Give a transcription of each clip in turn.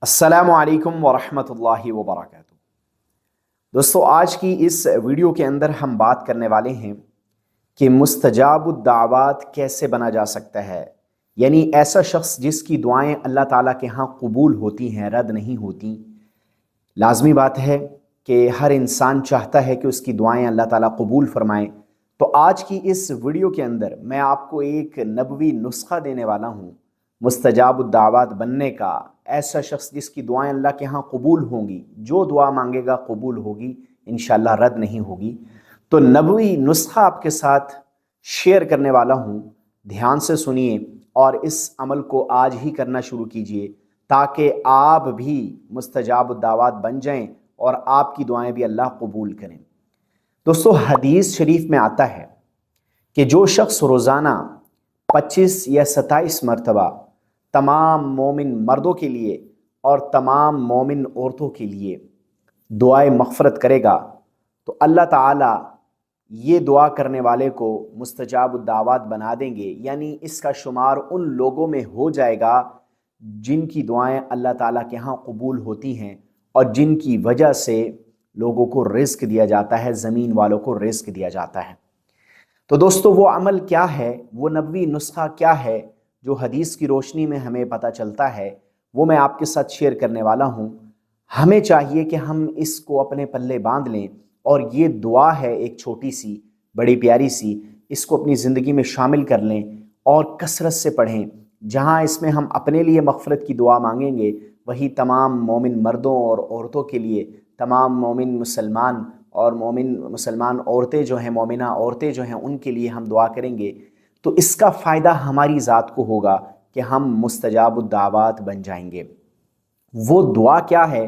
अस्सलामु अलैकुम वरहमतुल्लाहि वबरकातुहू। दोस्तों, आज की इस वीडियो के अंदर हम बात करने वाले हैं कि मुस्तजाबुद दावात कैसे बना जा सकता है। यानी ऐसा शख्स जिसकी दुआएं अल्लाह ताला के यहाँ कबूल होती हैं, रद्द नहीं होती। लाजमी बात है कि हर इंसान चाहता है कि उसकी दुआएं अल्लाह ताला कबूल फरमाएं। तो आज की इस वीडियो के अंदर मैं आपको एक नबवी नुस्खा देने वाला हूँ मुस्तजाबुद दावात बनने का। ऐसा शख्स जिसकी दुआएं अल्लाह के यहाँ कबूल होंगी, जो दुआ मांगेगा कबूल होगी, इंशाअल्लाह रद्द नहीं होगी। तो नबवी नुस्खा आपके साथ शेयर करने वाला हूँ, ध्यान से सुनिए और इस अमल को आज ही करना शुरू कीजिए ताकि आप भी मुस्तजाबुद दावात बन जाएं और आपकी दुआएं भी अल्लाह कबूल करें। दोस्तों, हदीस शरीफ में आता है कि जो शख्स रोज़ाना 25 या 27 मरतबा तमाम मोमिन मर्दों के लिए और तमाम मोमिन औरतों के लिए दुआए मग़फ़िरत करेगा तो अल्लाह ताला ये दुआ करने वाले को मुस्तजाबुद दावात बना देंगे। यानी इसका शुमार उन लोगों में हो जाएगा जिनकी दुआएं अल्लाह ताला के यहाँ कबूल होती हैं और जिनकी वजह से लोगों को रिज़्क़ दिया जाता है, ज़मीन वालों को रिज़्क़ दिया जाता है। तो दोस्तों, वो अमल क्या है, वो नबवी नुस्खा क्या है जो हदीस की रोशनी में हमें पता चलता है, वो मैं आपके साथ शेयर करने वाला हूँ। हमें चाहिए कि हम इसको अपने पल्ले बांध लें और ये दुआ है एक छोटी सी बड़ी प्यारी सी, इसको अपनी ज़िंदगी में शामिल कर लें और कसरत से पढ़ें। जहाँ इसमें हम अपने लिए मग़फ़िरत की दुआ मांगेंगे, वही तमाम मोमिन मर्दों और औरतों के लिए, तमाम मोमिन मुसलमान और मोमिन मुसलमान औरतें जो हैं, मोमिना औरतें जो हैं, उनके लिए हम दुआ करेंगे। तो इसका फ़ायदा हमारी ज़ात को होगा कि हम मुस्तजाबुद दावात बन जाएंगे। वो दुआ क्या है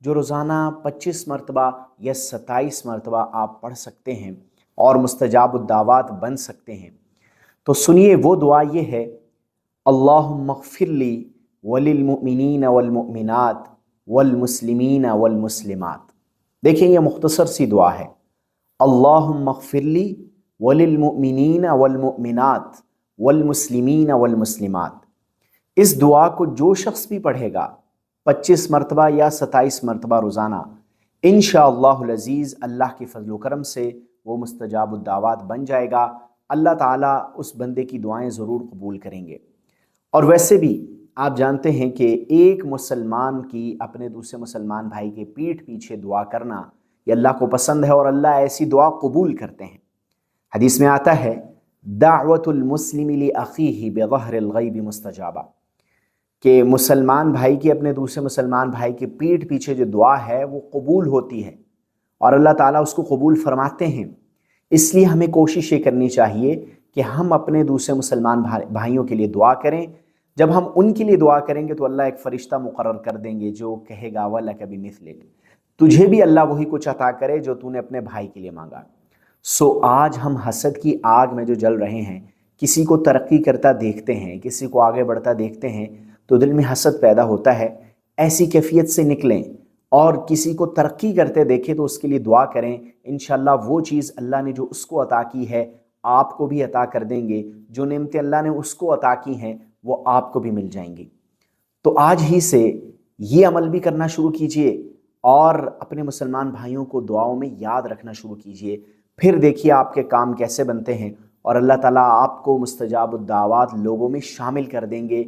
जो रोज़ाना 25 मरतबा या 27 मरतबा आप पढ़ सकते हैं और मुस्तजाबुद दावात बन सकते हैं। तो सुनिए, वो दुआ ये है, अल्लाहुम्मा ग़फ़िरली वलिल मुमिनीन वल मुमिनात वल मुस्लिमीन वल मुस्लिमात। देखिए, ये मुख्तसर सी दुआ है, अल्लाहुम्मा ग़फ़िरली वलिल मुमिनीन वल मुमिनात वल मुस्लिमीन वल मुस्लिमात। इस दुआ को जो शख्स भी पढ़ेगा 25 मरतबा या 27 मरतबा रोज़ाना, इंशाअल्लाहुल अज़ीज़ अल्लाह के फज़ल व करम से वो मुस्तजाबुद दावात बन जाएगा। अल्लाह ताला उस बंदे की दुआएं ज़रूर कबूल करेंगे। और वैसे भी आप जानते हैं कि एक मुसलमान की अपने दूसरे मुसलमान भाई के पीठ पीछे दुआ करना ये अल्लाह को पसंद है और अल्लाह ऐसी दुआ कबूल करते हैं। हदीस में आता है, दावतुल मुस्लिमी लि अख़ीही बिज़हरिल ग़ैबि मुस्तजाबा, कि मुसलमान भाई की अपने दूसरे मुसलमान भाई के पीठ पीछे जो दुआ है वो कबूल होती है और अल्लाह ताला उसको कबूल फरमाते हैं। इसलिए हमें कोशिश ये करनी चाहिए कि हम अपने दूसरे मुसलमान भाइयों के लिए दुआ करें। जब हम उनके लिए दुआ करेंगे तो अल्लाह एक फ़रिश्ता मुक़र्रर कर देंगे जो कहेगा वलक बिमिस्लिक, तुझे भी अल्लाह वही कुछ अता करे जो तूने अपने भाई के लिए मांगा। सो आज हम हसद की आग में जो जल रहे हैं, किसी को तरक्की करता देखते हैं, किसी को आगे बढ़ता देखते हैं तो दिल में हसद पैदा होता है। ऐसी कैफियत से निकलें और किसी को तरक्की करते देखें तो उसके लिए दुआ करें। इंशाअल्लाह वो चीज़ अल्लाह ने जो उसको अता की है आपको भी अता कर देंगे, जो नेमतें अल्लाह ने उसको अता की हैं वो आपको भी मिल जाएंगी। तो आज ही से ये अमल भी करना शुरू कीजिए और अपने मुसलमान भाइयों को दुआओं में याद रखना शुरू कीजिए। फिर देखिए आपके काम कैसे बनते हैं और अल्लाह ताला आपको मुस्तजाबुद दावात लोगों में शामिल कर देंगे।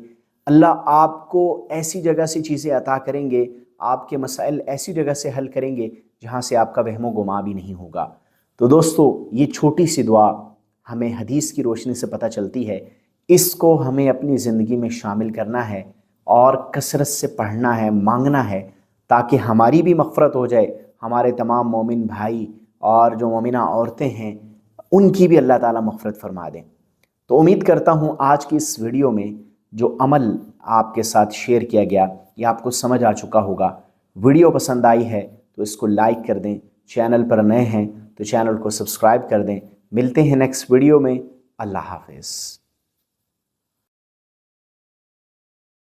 अल्लाह आपको ऐसी जगह से चीज़ें अता करेंगे, आपके मसाइल ऐसी जगह से हल करेंगे जहाँ से आपका वहमो गुमा भी नहीं होगा। तो दोस्तों, ये छोटी सी दुआ हमें हदीस की रोशनी से पता चलती है, इसको हमें अपनी ज़िंदगी में शामिल करना है और कसरत से पढ़ना है, मांगना है, ताकि हमारी भी मग़फ़िरत हो जाए, हमारे तमाम मोमिन भाई और जो मोमिना औरतें हैं उनकी भी अल्लाह ताला मग़फ़िरत फरमा दें। तो उम्मीद करता हूँ आज की इस वीडियो में जो अमल आपके साथ शेयर किया गया ये आपको समझ आ चुका होगा। वीडियो पसंद आई है तो इसको लाइक कर दें, चैनल पर नए हैं तो चैनल को सब्सक्राइब कर दें। मिलते हैं नेक्स्ट वीडियो में। अल्लाह हाफ़िज़।